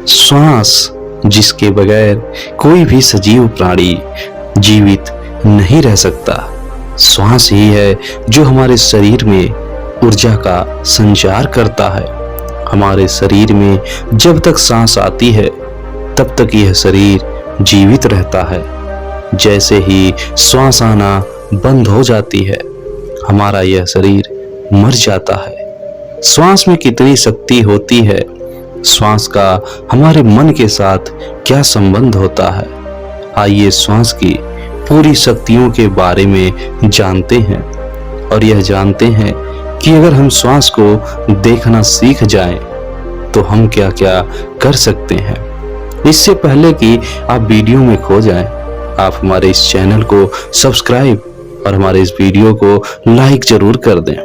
श्वास जिसके बगैर कोई भी सजीव प्राणी जीवित नहीं रह सकता। श्वास ही है जो हमारे शरीर में ऊर्जा का संचार करता है। हमारे शरीर में जब तक सांस आती है तब तक यह शरीर जीवित रहता है। जैसे ही श्वास आना बंद हो जाती है हमारा यह शरीर मर जाता है। श्वास में कितनी शक्ति होती है, श्वास का हमारे मन के साथ क्या संबंध होता है, आइए श्वास की पूरी शक्तियों के बारे में जानते हैं और यह जानते हैं कि अगर हम श्वास को देखना सीख जाएं तो हम क्या क्या कर सकते हैं। इससे पहले कि आप वीडियो में खो जाएं, आप हमारे इस चैनल को सब्सक्राइब और हमारे इस वीडियो को लाइक जरूर कर दें।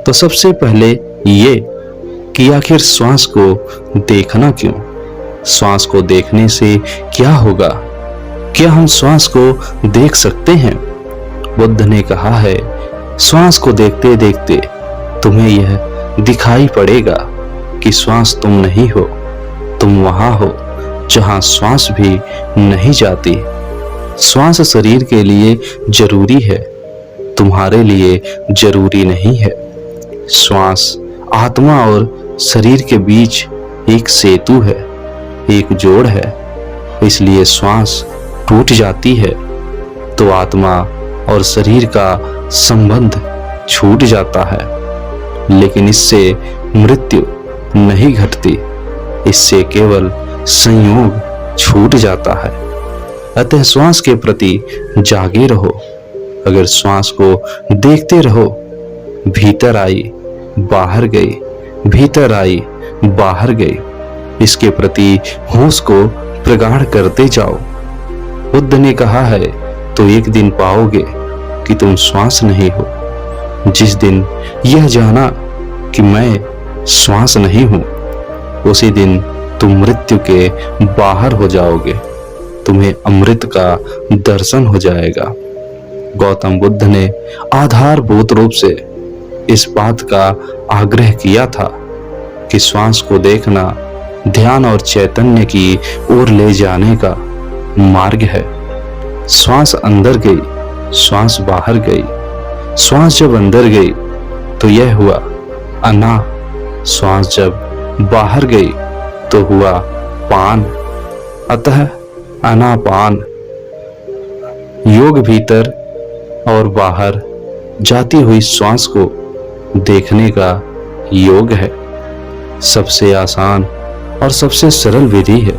तो सबसे पहले ये कि आखिर श्वास को देखना क्यों? श्वास को देखने से क्या होगा? क्या हम श्वास को देख सकते हैं? बुद्ध ने कहा है, श्वास को देखते देखते तुम्हें यह दिखाई पड़ेगा कि श्वास तुम नहीं हो, तुम वहां हो जहां श्वास भी नहीं जाती। श्वास शरीर के लिए जरूरी है, तुम्हारे लिए जरूरी नहीं है। श्वास आत्मा और शरीर के बीच एक सेतु है, एक जोड़ है। इसलिए श्वास टूट जाती है तो आत्मा और शरीर का संबंध छूट जाता है, लेकिन इससे मृत्यु नहीं घटती, इससे केवल संयोग छूट जाता है। अतः श्वास के प्रति जागे रहो। अगर श्वास को देखते रहो, भीतर आई बाहर गई, भीतर आई बाहर गई, इसके प्रति होश को प्रगाढ़ करते जाओ। बुद्ध ने कहा है, तो एक दिन पाओगे कि तुम श्वास नहीं हो। जिस दिन यह जाना कि मैं श्वास नहीं हूं, उसी दिन तुम मृत्यु के बाहर हो जाओगे, तुम्हें अमृत का दर्शन हो जाएगा। गौतम बुद्ध ने आधारभूत रूप से इस बात का आग्रह किया था कि श्वास को देखना ध्यान और चैतन्य की ओर ले जाने का मार्ग है। श्वास अंदर गई, श्वास बाहर गई। श्वास जब अंदर गई तो यह हुआ अना, श्वास जब बाहर गई तो हुआ पान। अतः अनापान योग भीतर और बाहर जाती हुई श्वास को देखने का योग है। सबसे आसान और सबसे सरल विधि है।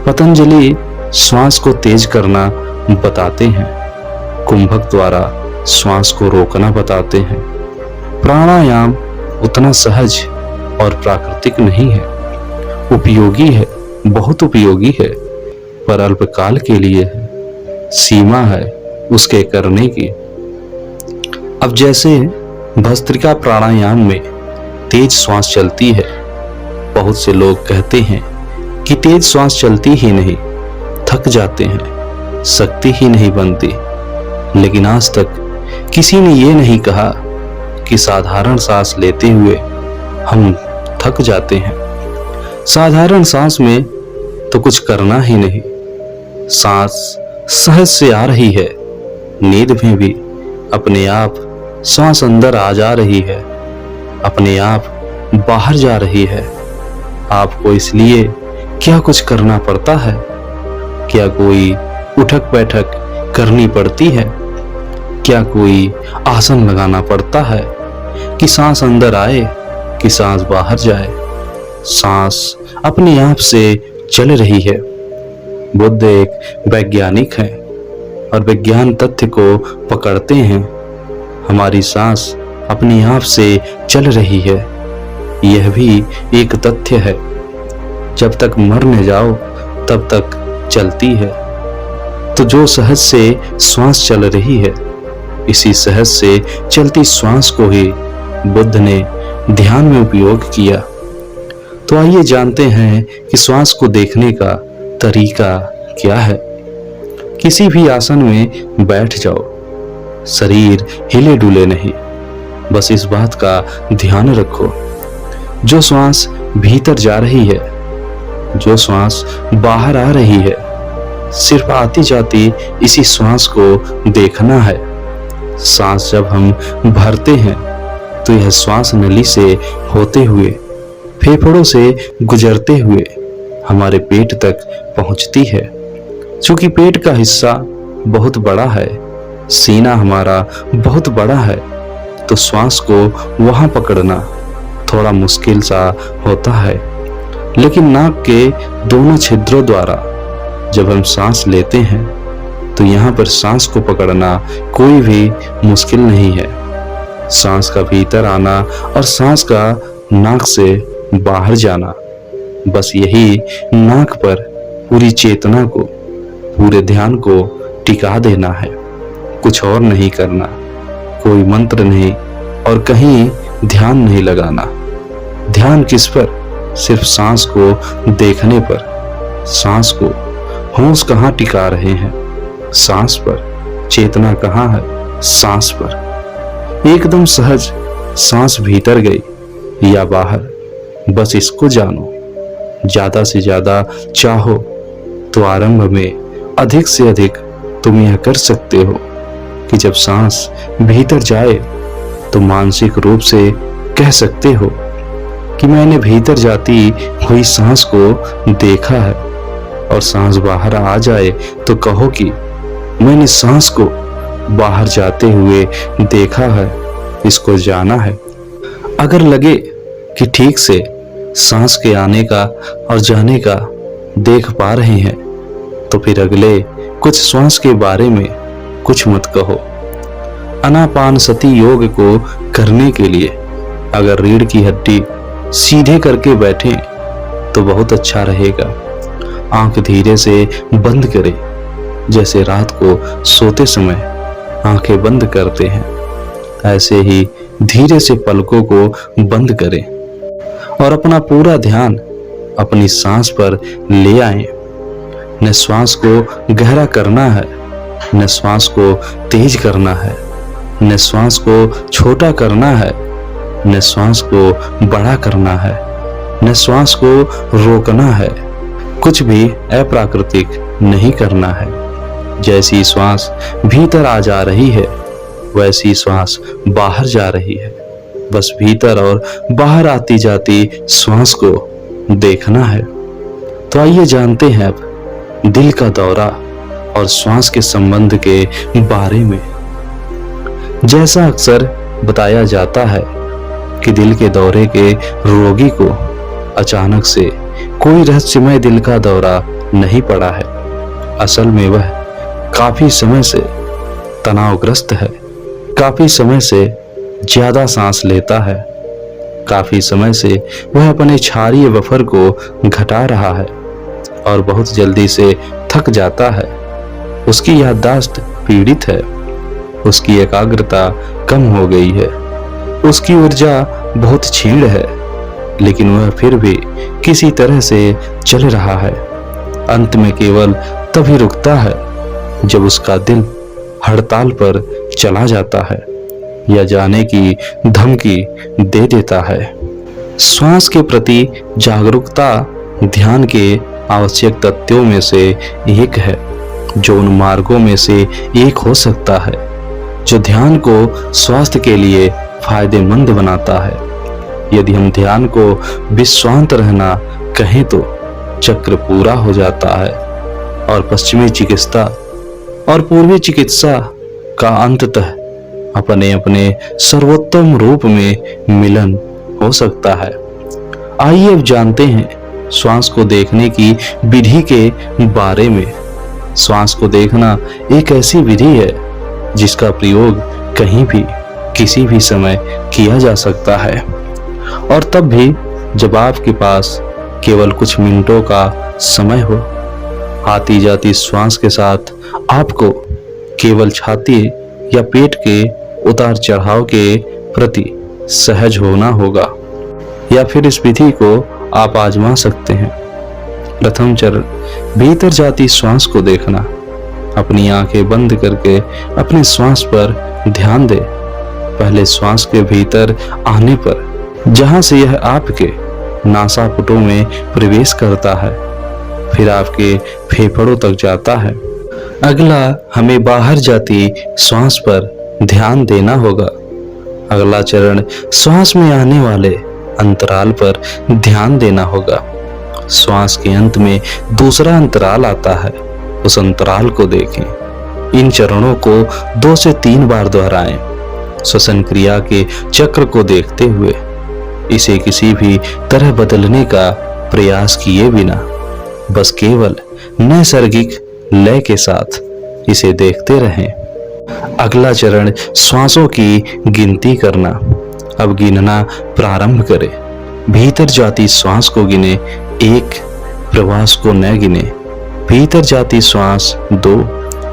पतंजलि श्वास को तेज करना बताते हैं, कुंभक द्वारा श्वास को रोकना बताते हैं। प्राणायाम उतना सहज और प्राकृतिक नहीं है, उपयोगी है, बहुत उपयोगी है, पर अल्पकाल के लिए है, सीमा है उसके करने की। अब जैसे भस्त्रिका प्राणायाम में तेज श्वास चलती है, बहुत से लोग कहते हैं कि तेज श्वास चलती ही नहीं, थक जाते हैं, शक्ति ही नहीं बनती। लेकिन आज तक किसी ने ये नहीं कहा कि साधारण सांस लेते हुए हम थक जाते हैं। साधारण सांस में तो कुछ करना ही नहीं, सांस सहज से आ रही है, नींद में भी अपने आप सांस अंदर आ जा रही है, अपने आप बाहर जा रही है। आपको इसलिए क्या कुछ करना पड़ता है? क्या कोई उठक बैठक करनी पड़ती है? क्या कोई आसन लगाना पड़ता है कि सांस अंदर आए कि सांस बाहर जाए? सांस अपने आप से चल रही है। बुद्ध एक वैज्ञानिक है और विज्ञान तथ्य को पकड़ते हैं। हमारी सांस अपने आप से चल रही है, यह भी एक तथ्य है। जब तक मर न जाओ तब तक चलती है। तो जो सहज से श्वास चल रही है, इसी सहज से चलती श्वास को ही बुद्ध ने ध्यान में उपयोग किया। तो आइए जानते हैं कि श्वास को देखने का तरीका क्या है। किसी भी आसन में बैठ जाओ, शरीर हिले डुले नहीं, बस इस बात का ध्यान रखो, जो श्वास भीतर जा रही है जो श्वास बाहर आ रही है, सिर्फ आती जाती इसी श्वास को देखना है। सांस जब हम भरते हैं तो यह श्वास नली से होते हुए, फेफड़ों से गुजरते हुए हमारे पेट तक पहुंचती है। चूंकि पेट का हिस्सा बहुत बड़ा है, सीना हमारा बहुत बड़ा है, तो श्वास को वहां पकड़ना थोड़ा मुश्किल सा होता है। लेकिन नाक के दोनों छिद्रों द्वारा जब हम सांस लेते हैं तो यहाँ पर सांस को पकड़ना कोई भी मुश्किल नहीं है। सांस का भीतर आना और सांस का नाक से बाहर जाना, बस यही नाक पर पूरी चेतना को, पूरे ध्यान को टिका देना है। कुछ और नहीं करना, कोई मंत्र नहीं और कहीं ध्यान नहीं लगाना। ध्यान किस पर? सिर्फ सांस को देखने पर। सांस को होश कहाँ टिका रहे हैं? सांस पर। चेतना कहाँ है? सांस पर। एकदम सहज सांस भीतर गई या बाहर, बस इसको जानो। ज्यादा से ज्यादा चाहो तो आरंभ में अधिक से अधिक तुम यह कर सकते हो कि जब सांस भीतर जाए तो मानसिक रूप से कह सकते हो कि मैंने भीतर जाती हुई सांस को देखा है, और सांस बाहर आ जाए तो कहो कि मैंने सांस को बाहर जाते हुए देखा है, इसको जाना है। अगर लगे कि ठीक से सांस के आने का और जाने का देख पा रहे हैं तो फिर अगले कुछ श्वास के बारे में कुछ मत कहो। आनापानसति योग को करने के लिए अगर रीढ़ की हड्डी सीधे करके बैठे तो बहुत अच्छा रहेगा। आंख धीरे से बंद करें, जैसे रात को सोते समय आंखें बंद करते हैं, ऐसे ही धीरे से पलकों को बंद करें और अपना पूरा ध्यान अपनी सांस पर ले आएं। न श्वास को गहरा करना है, न श्वास को तेज करना है, न श्वास को छोटा करना है, न श्वास को बड़ा करना है, न श्वास को रोकना है। कुछ भी अप्राकृतिक नहीं करना है। जैसी श्वास भीतर आ जा रही है वैसी श्वास बाहर जा रही है। बस भीतर और बाहर आती जाती श्वास को देखना है। तो आइए जानते हैं अब दिल का दौरा और श्वास के संबंध के बारे में। जैसा अक्सर बताया जाता है कि दिल के दौरे के रोगी को अचानक से कोई रहस्यमय दिल का दौरा नहीं पड़ा है। असल में वह काफी समय से तनावग्रस्त है, काफी समय से ज्यादा सांस लेता है, काफी समय से वह अपने क्षारीय बफर को घटा रहा है और बहुत जल्दी से थक जाता है। उसकी याददाश्त पीड़ित है, उसकी एकाग्रता कम हो गई है, उसकी ऊर्जा बहुत क्षीण है, लेकिन वह फिर भी किसी तरह से चल रहा है। अंत में केवल तभी रुकता है जब उसका दिल हड़ताल पर चला जाता है या जाने की धमकी दे देता है। श्वास के प्रति जागरूकता ध्यान के आवश्यक तत्वों में से एक है, जो उन मार्गों में से एक हो सकता है जो ध्यान को स्वास्थ्य के लिए फायदेमंद बनाता है। यदि हम ध्यान को विश्रांत रहना कहें तो चक्र पूरा हो जाता है और पश्चिमी चिकित्सा और पूर्वी चिकित्सा का अंततः अपने अपने सर्वोत्तम रूप में मिलन हो सकता है। आइए अब जानते हैं श्वास को देखने की विधि के बारे में। श्वास को देखना एक ऐसी विधि है जिसका प्रयोग कहीं भी किसी भी समय किया जा सकता है, और तब भी जब आपके पास केवल कुछ मिनटों का समय हो। आती जाती श्वास के साथ आपको केवल छाती या पेट के उतार चढ़ाव के प्रति सहज होना होगा, या फिर इस विधि को आप आजमा सकते हैं। प्रथम चरण, भीतर जाती श्वास को देखना। अपनी आंखें बंद करके अपने श्वास पर ध्यान दें। पहले श्वास के भीतर आने पर, जहां से यह आपके नासापुटों में प्रवेश करता है, फिर आपके फेफड़ों तक जाता है। अगला हमें बाहर जाती श्वास पर ध्यान देना होगा। अगला चरण श्वास में आने वाले अंतराल पर ध्यान देना होगा। श्वास के अंत में दूसरा अंतराल आता है, उस अंतराल को देखें। इन चरणों को 2 से 3 बार दोहराएं, श्वसन क्रिया के चक्र को देखते हुए। इसे किसी भी तरह बदलने का प्रयास किए बिना बस केवल नैसर्गिक लय के साथ इसे देखते रहें। अगला चरण श्वासों की गिनती करना। अब गिनना प्रारंभ करें। भीतर जाती श्वास को गिने 1, प्रवास को न गिने। भीतर जाती श्वास 2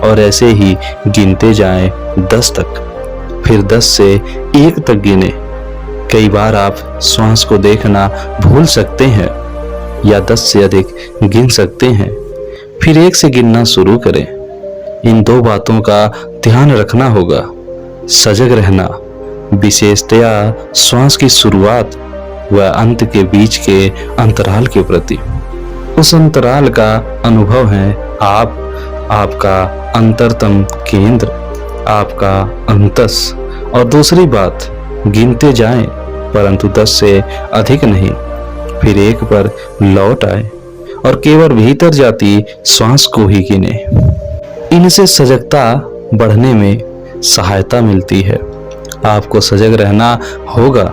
और ऐसे ही गिनते जाएं 10 तक। फिर 10 से 1 तक गिने। कई बार आप श्वास को देखना भूल सकते हैं या 10 से अधिक गिन सकते हैं। फिर 1 से गिनना शुरू करें। इन 2 बातों का ध्यान रखना होगा। सजग रहना, विशेषतया श्वास की शुरुआत व अंत के बीच के अंतराल के प्रति। उस अंतराल का अनुभव है आपका अंतरतम केंद्र, आपका अंतस। और दूसरी बात, गिनते जाएं परंतु 10 से अधिक नहीं। फिर 1 पर लौट आए और केवल भीतर जाती श्वास को ही गिने। इनसे सजगता बढ़ने में सहायता मिलती है। आपको सजग रहना होगा,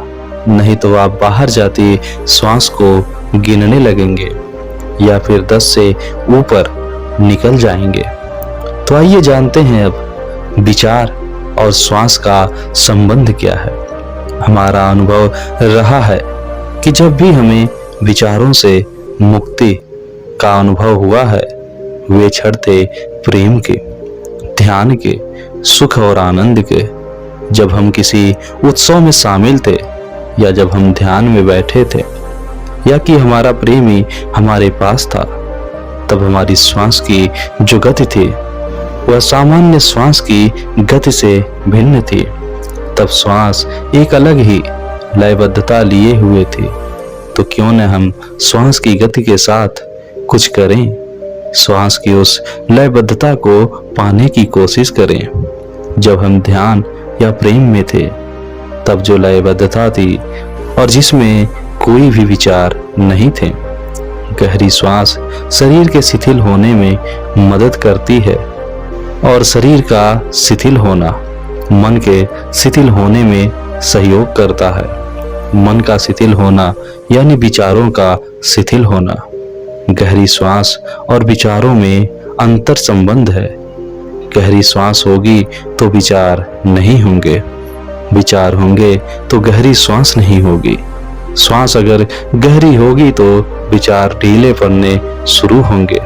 नहीं तो आप बाहर जाती श्वास को गिनने लगेंगे या फिर 10 से ऊपर निकल जाएंगे। तो आइए जानते हैं अब विचार और श्वास का संबंध क्या है। हमारा अनुभव रहा है कि जब भी हमें विचारों से मुक्ति का अनुभव हुआ है, वे क्षण थे प्रेम के, ध्यान के, सुख और आनंद के। जब हम किसी उत्सव में शामिल थे या जब हम ध्यान में बैठे थे या कि हमारा प्रेमी हमारे पास था, तब हमारी श्वास की जो गति थी वह सामान्य श्वास की गति से भिन्न थी। तब श्वास एक अलग ही लयबद्धता लिए हुए थी। तो क्यों न हम श्वास की गति के साथ कुछ करें, श्वास की उस लयबद्धता को पाने की कोशिश करें। जब हम ध्यान या प्रेम में थे, तब जो लयबद्धता थी और जिसमें कोई भी विचार नहीं थे। गहरी श्वास शरीर के शिथिल होने में मदद करती है और शरीर का शिथिल होना मन के शिथिल होने में सहयोग करता है। मन का शिथिल होना यानी विचारों का शिथिल होना। गहरी श्वास और विचारों में अंतर संबंध है। गहरी श्वास होगी तो विचार नहीं होंगे, विचार होंगे तो गहरी श्वास नहीं होगी। श्वास अगर गहरी होगी तो विचार ढीले पड़ने शुरू होंगे,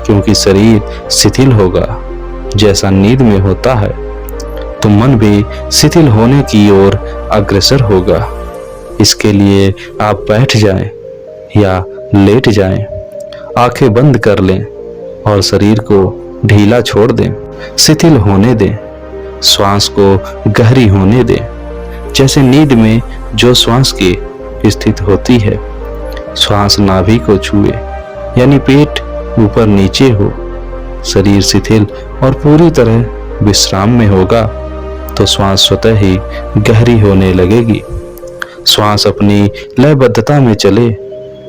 क्योंकि शरीर शिथिल होगा जैसा नींद में होता है, तो मन भी शिथिल होने की ओर अग्रसर होगा। इसके लिए आप बैठ जाएं या लेट जाएं, आंखें बंद कर लें और शरीर को ढीला छोड़ दें, शिथिल होने दें, श्वास को गहरी होने दें। जैसे नींद में जो श्वास की स्थिति होती है, श्वास नाभि को छुए यानी पेट ऊपर नीचे हो, शरीर शिथिल और पूरी तरह विश्राम में होगा, तो श्वास स्वतः ही गहरी होने लगेगी। श्वास अपनी लयबद्धता में चले,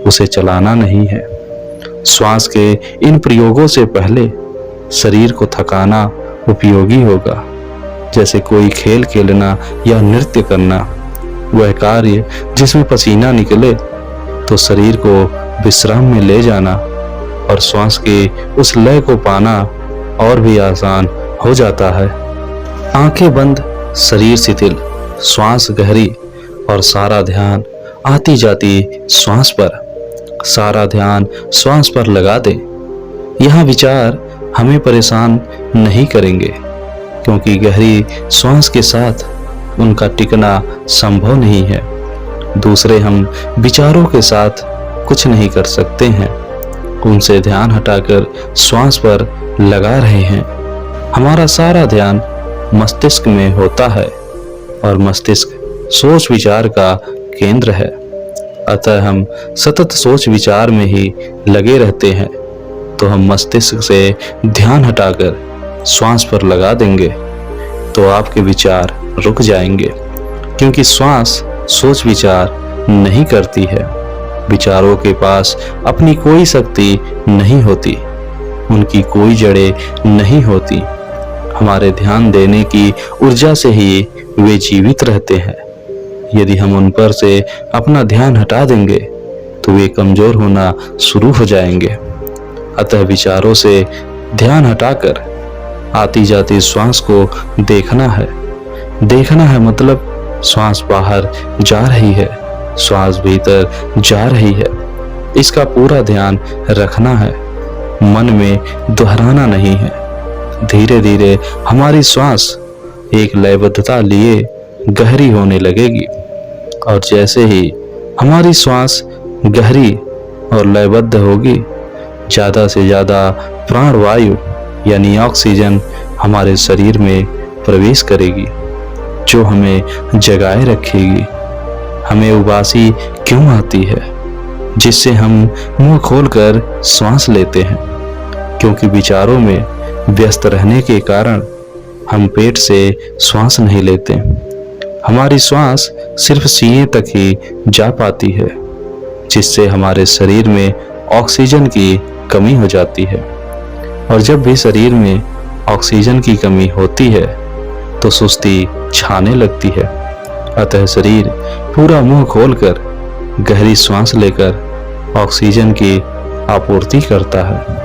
उसे चलाना नहीं है। श्वास के इन प्रयोगों से पहले शरीर को थकाना उपयोगी होगा, जैसे कोई खेल खेलना या नृत्य करना। वह कार्य जिसमें पसीना निकले तो शरीर को विश्राम में ले जाना और श्वास के उस लय को पाना और भी आसान हो जाता है। आंखें बंद, शरीर शिथिल, श्वास गहरी और सारा ध्यान आती जाती श्वास पर, सारा ध्यान श्वास पर लगा दें। यहाँ विचार हमें परेशान नहीं करेंगे, क्योंकि गहरी श्वास के साथ उनका टिकना संभव नहीं है। दूसरे हम विचारों के साथ कुछ नहीं कर सकते हैं, उनसे ध्यान हटाकर श्वास पर लगा रहे हैं। हमारा सारा ध्यान मस्तिष्क में होता है और मस्तिष्क सोच विचार का केंद्र है। अतः हम सतत सोच विचार में ही लगे रहते हैं तो हम मस्तिष्क से ध्यान हटाकर श्वास पर लगा देंगे तो आपके विचार रुक जाएंगे, क्योंकि श्वास सोच विचार नहीं करती है। विचारों के पास अपनी कोई शक्ति नहीं होती, उनकी कोई जड़ें नहीं होती। हमारे ध्यान देने की ऊर्जा से ही वे जीवित रहते हैं। यदि हम उन पर से अपना ध्यान हटा देंगे तो वे कमजोर होना शुरू हो जाएंगे। अतः विचारों से ध्यान हटाकर आती जाती श्वास को देखना है। देखना है मतलब श्वास बाहर जा रही है, श्वास भीतर जा रही है, इसका पूरा ध्यान रखना है। मन में दोहराना नहीं है। धीरे धीरे हमारी श्वास एक लयबद्धता लिए गहरी होने लगेगी, और जैसे ही हमारी श्वास गहरी और लयबद्ध होगी, ज्यादा से ज्यादा प्राणवायु यानी ऑक्सीजन हमारे शरीर में प्रवेश करेगी, जो हमें जगाए रखेगी। हमें उबासी क्यों आती है, जिससे हम मुंह खोलकर श्वास लेते हैं? क्योंकि विचारों में व्यस्त रहने के कारण हम पेट से श्वास नहीं लेते। हमारी श्वास सिर्फ सीने तक ही जा पाती है, जिससे हमारे शरीर में ऑक्सीजन की कमी हो जाती है। और जब भी शरीर में ऑक्सीजन की कमी होती है तो सुस्ती छाने लगती है। अतः शरीर पूरा मुंह खोलकर गहरी श्वास लेकर ऑक्सीजन की आपूर्ति करता है।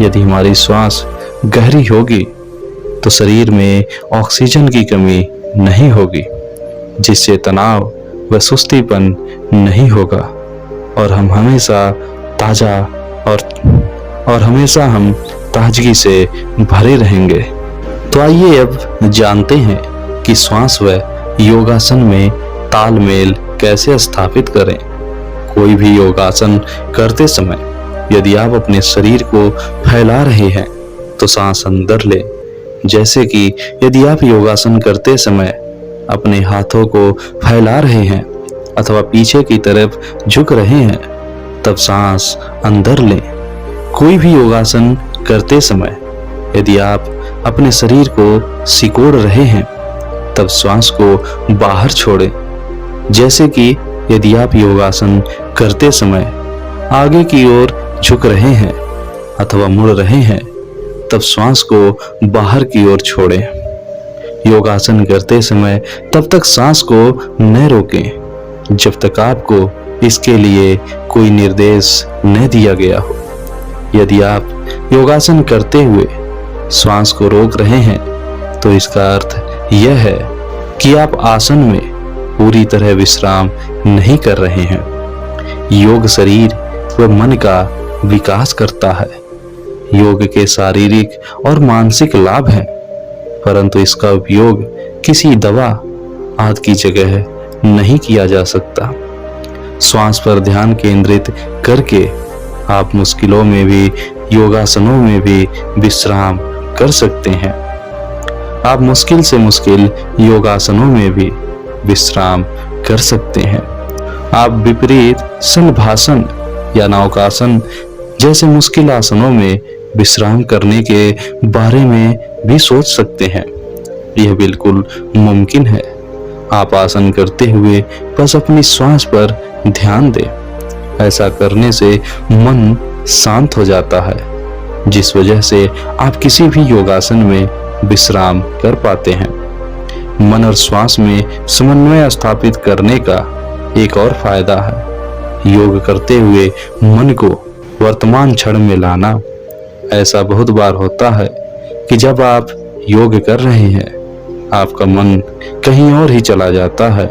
यदि हमारी श्वास गहरी होगी तो शरीर में ऑक्सीजन की कमी नहीं होगी, जिससे तनाव व सुस्तीपन नहीं होगा और हम हमेशा ताजा और हमेशा हम ताजगी से भरे रहेंगे। तो आइए अब जानते हैं कि श्वास व योगासन में तालमेल कैसे स्थापित करें। कोई भी योगासन करते समय यदि आप अपने शरीर को फैला रहे हैं तो सांस अंदर लें। जैसे कि यदि आप योगासन करते समय अपने हाथों को फैला रहे हैं अथवा पीछे की तरफ झुक रहे हैं, तब सांस अंदर लें। कोई भी योगासन करते समय यदि आप अपने शरीर को सिकोड़ रहे हैं, तब श्वास को बाहर छोड़ें। जैसे कि यदि आप योगासन करते समय आगे की ओर झुक रहे हैं अथवा मुड़ रहे हैं, तब श्वास को बाहर की ओर छोड़ें। योगासन करते समय तब तक सांस को न रोकें जब तक आपको इसके लिए कोई निर्देश न दिया गया हो। यदि आप योगासन करते हुए श्वास को रोक रहे हैं तो इसका अर्थ यह है कि आप आसन में पूरी तरह विश्राम नहीं कर रहे हैं। योग शरीर व मन का विकास करता है। योग के शारीरिक और मानसिक लाभ हैं, परंतु इसका उपयोग किसी दवा आदि की जगह नहीं किया जा सकता। श्वास पर ध्यान केंद्रित करके आप मुश्किलों में भी योगासनों में भी विश्राम कर सकते हैं। आप मुश्किल से मुश्किल योगासनों में भी विश्राम कर सकते हैं। आप विपरीत शलभासन या नौकासन जैसे मुश्किल आसनों में विश्राम करने के बारे में भी सोच सकते हैं। यह बिल्कुल मुमकिन है। आप आसन करते हुए बस अपनी श्वास पर ध्यान दें। ऐसा करने से मन शांत हो जाता है, जिस वजह से आप किसी भी योगासन में विश्राम कर पाते हैं। मन और श्वास में समन्वय स्थापित करने का एक और फायदा है योग करते हुए मन को वर्तमान क्षण में लाना। ऐसा बहुत बार होता है कि जब आप योग कर रहे हैं आपका मन कहीं और ही चला जाता है।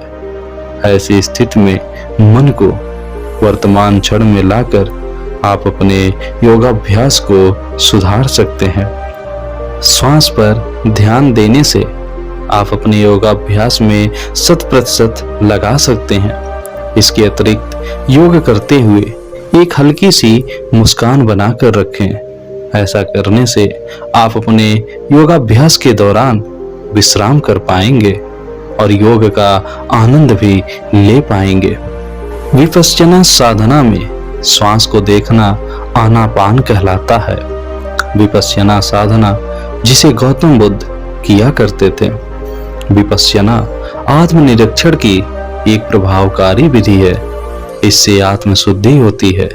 ऐसी स्थिति में मन को वर्तमान क्षण में लाकर आप अपने योगाभ्यास को सुधार सकते हैं। श्वास पर ध्यान देने से आप अपने योगाभ्यास में 100% लगा सकते हैं। इसके अतिरिक्त योग करते हुए एक हल्की सी मुस्कान बनाकर रखें। ऐसा करने से आप अपने योगाभ्यास के दौरान विश्राम कर पाएंगे और योग का आनंद भी ले पाएंगे। विपश्यना साधना में श्वास को देखना आनापान कहलाता है। विपश्यना साधना जिसे गौतम बुद्ध किया करते थे। विपश्यना आत्मनिरीक्षण की एक प्रभावकारी विधि है। इससे आत्मशुद्धि होती है।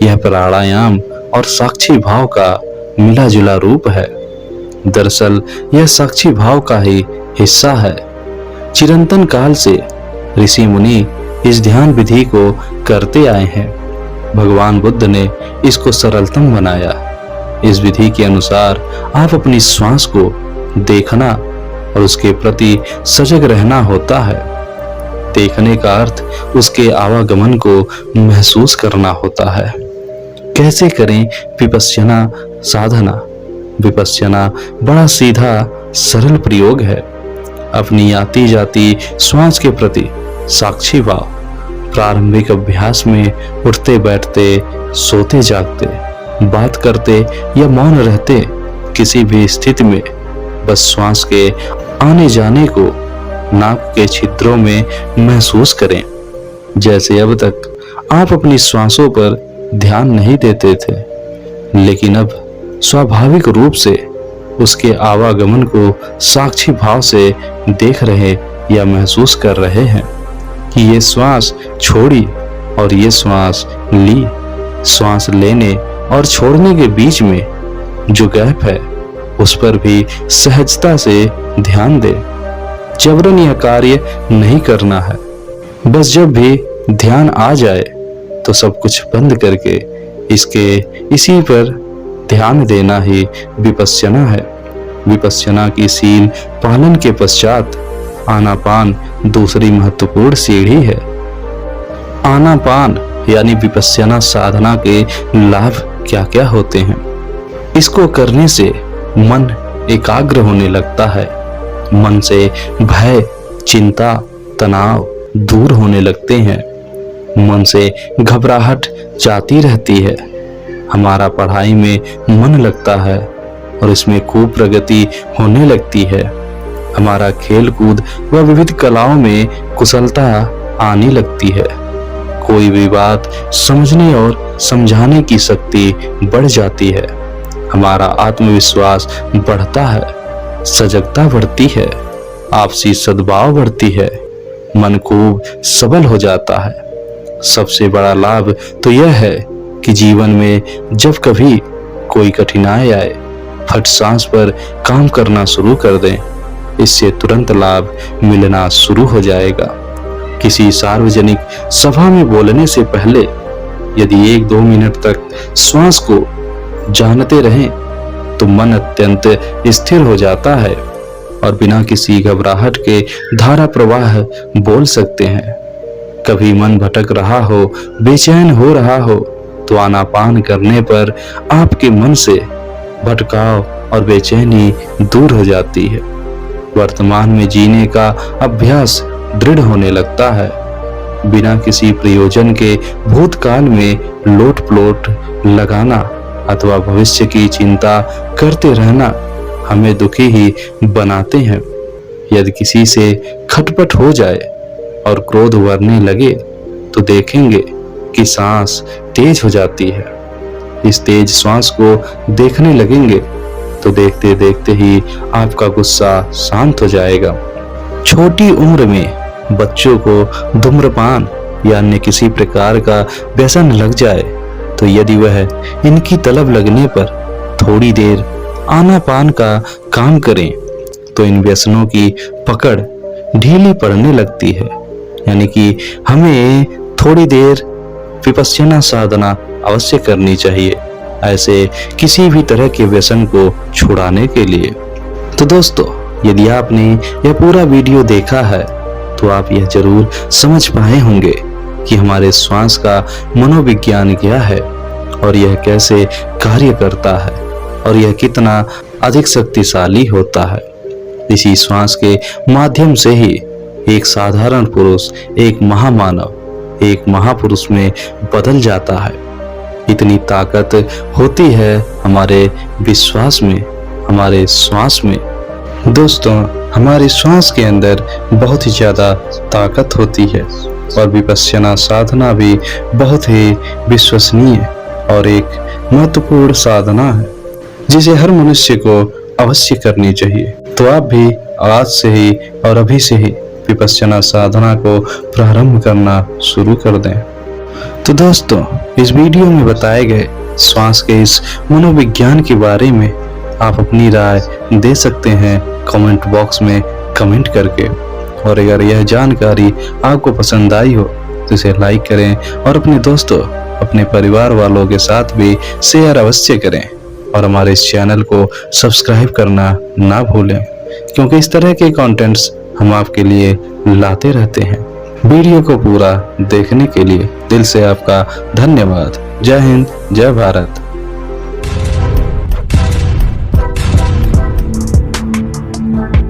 यह प्राणायाम और साक्षी भाव का मिला जुला रूप है। दरअसल यह साक्षी भाव का ही हिस्सा है। चिरंतन काल से ऋषि मुनि इस ध्यान विधि को करते आए हैं। भगवान बुद्ध ने इसको सरलतम बनाया। इस विधि के अनुसार आप अपनी श्वास को देखना और उसके प्रति सजग रहना होता है। देखने का अर्थ उसके आवागमन को महसूस करना होता है। कैसे करें विपश्यना साधना? विपश्यना बड़ा सीधा सरल प्रयोग है। अपनी आती जाती श्वास के प्रति साक्षी भाव। प्रारंभिक अभ्यास में उठते बैठते, सोते जागते, बात करते या मौन रहते किसी भी स्थिति में बस श्वास के आने जाने को नाक के छिद्रों में महसूस करें। जैसे अब तक आप अपनी श्वासों पर ध्यान नहीं देते थे, लेकिन अब स्वाभाविक रूप से उसके आवागमन को साक्षी भाव से देख रहे या महसूस कर रहे हैं कि ये श्वास छोड़ी और ये श्वास ली। श्वास लेने और छोड़ने के बीच में जो गैप है उस पर भी सहजता से ध्यान दे। जबरन यह कार्य नहीं करना है। बस जब भी ध्यान आ जाए तो सब कुछ बंद करके इसी पर ध्यान देना ही विपश्यना है। विपश्यना की सील पालन के पश्चात आनापान दूसरी महत्वपूर्ण सीढ़ी है। आनापान यानी विपश्यना साधना के लाभ क्या क्या होते हैं? इसको करने से मन एकाग्र होने लगता है। मन से भय, चिंता, तनाव दूर होने लगते हैं। मन से घबराहट जाती रहती है। हमारा पढ़ाई में मन लगता है और इसमें खूब प्रगति होने लगती है। हमारा खेल कूद व विविध कलाओं में कुशलता आने लगती है। कोई भी बात समझने और समझाने की शक्ति बढ़ जाती है। हमारा आत्मविश्वास बढ़ता है, सजगता बढ़ती है, आपसी सद्भाव बढ़ती है, मन खूब सबल हो जाता है। सबसे बड़ा लाभ तो यह है कि जीवन में जब कभी कोई कठिनाई आए, फट सांस पर काम करना शुरू कर दें। इससे तुरंत लाभ मिलना शुरू हो जाएगा। किसी सार्वजनिक सभा में बोलने से पहले यदि 1-2 मिनट तक श्वास को जानते रहें तो मन अत्यंत स्थिर हो जाता है और बिना किसी घबराहट के धारा प्रवाह बोल सकते हैं। कभी मन भटक रहा हो, बेचैन हो रहा हो तो आनापान करने पर आपके मन से भटकाव और बेचैनी दूर हो जाती है। वर्तमान में जीने का अभ्यास दृढ़ होने लगता है। बिना किसी प्रयोजन के भूतकाल में लोट-पोट लगाना अथवा भविष्य की चिंता करते रहना हमें दुखी ही बनाते हैं। यदि किसी से खटपट हो जाए और क्रोध उभरने लगे तो देखेंगे कि सांस तेज हो जाती है। इस तेज श्वास को देखने लगेंगे तो देखते देखते ही आपका गुस्सा शांत हो जाएगा। छोटी उम्र में बच्चों को धूम्रपान या अन्य किसी प्रकार का व्यसन लग जाए तो यदि वह इनकी तलब लगने पर थोड़ी देर आनापान का काम करें तो इन व्यसनों की पकड़ ढीली पड़ने लगती है। यानी कि हमें थोड़ी देर विपश्यना साधना अवश्य करनी चाहिए ऐसे किसी भी तरह के व्यसन को छुड़ाने के लिए। तो दोस्तों, यदि आपने यह पूरा वीडियो देखा है तो आप यह जरूर समझ पाए होंगे कि हमारे श्वास का मनोविज्ञान क्या है और यह कैसे कार्य करता है और यह कितना अधिक शक्तिशाली होता है। इसी श्वास के माध्यम से ही एक साधारण पुरुष एक महामानव, एक महापुरुष में बदल जाता है। इतनी ताकत होती है हमारे विश्वास में, हमारे श्वास में। दोस्तों, हमारे श्वास के अंदर बहुत ही ज्यादा ताकत होती है और विपश्यना साधना भी बहुत ही विश्वसनीय और एक महत्वपूर्ण साधना है जिसे हर मनुष्य को अवश्य करनी चाहिए। तो आप भी आज से ही और अभी से ही विपश्यना साधना को प्रारंभ करना शुरू कर दें। तो दोस्तों, इस वीडियो में बताए गए श्वास के इस मनोविज्ञान के बारे में आप अपनी राय दे सकते हैं कमेंट बॉक्स में कमेंट करके। और अगर यह जानकारी आपको पसंद आई हो तो इसे लाइक करें और अपने दोस्तों, अपने परिवार वालों के साथ भी शेयर अवश्य करें। और हमारे इस चैनल को सब्सक्राइब करना ना भूलें, क्योंकि इस तरह के कंटेंट्स हम आपके लिए लाते रहते हैं। वीडियो को पूरा देखने के लिए दिल से आपका धन्यवाद। जय हिंद, जय भारत।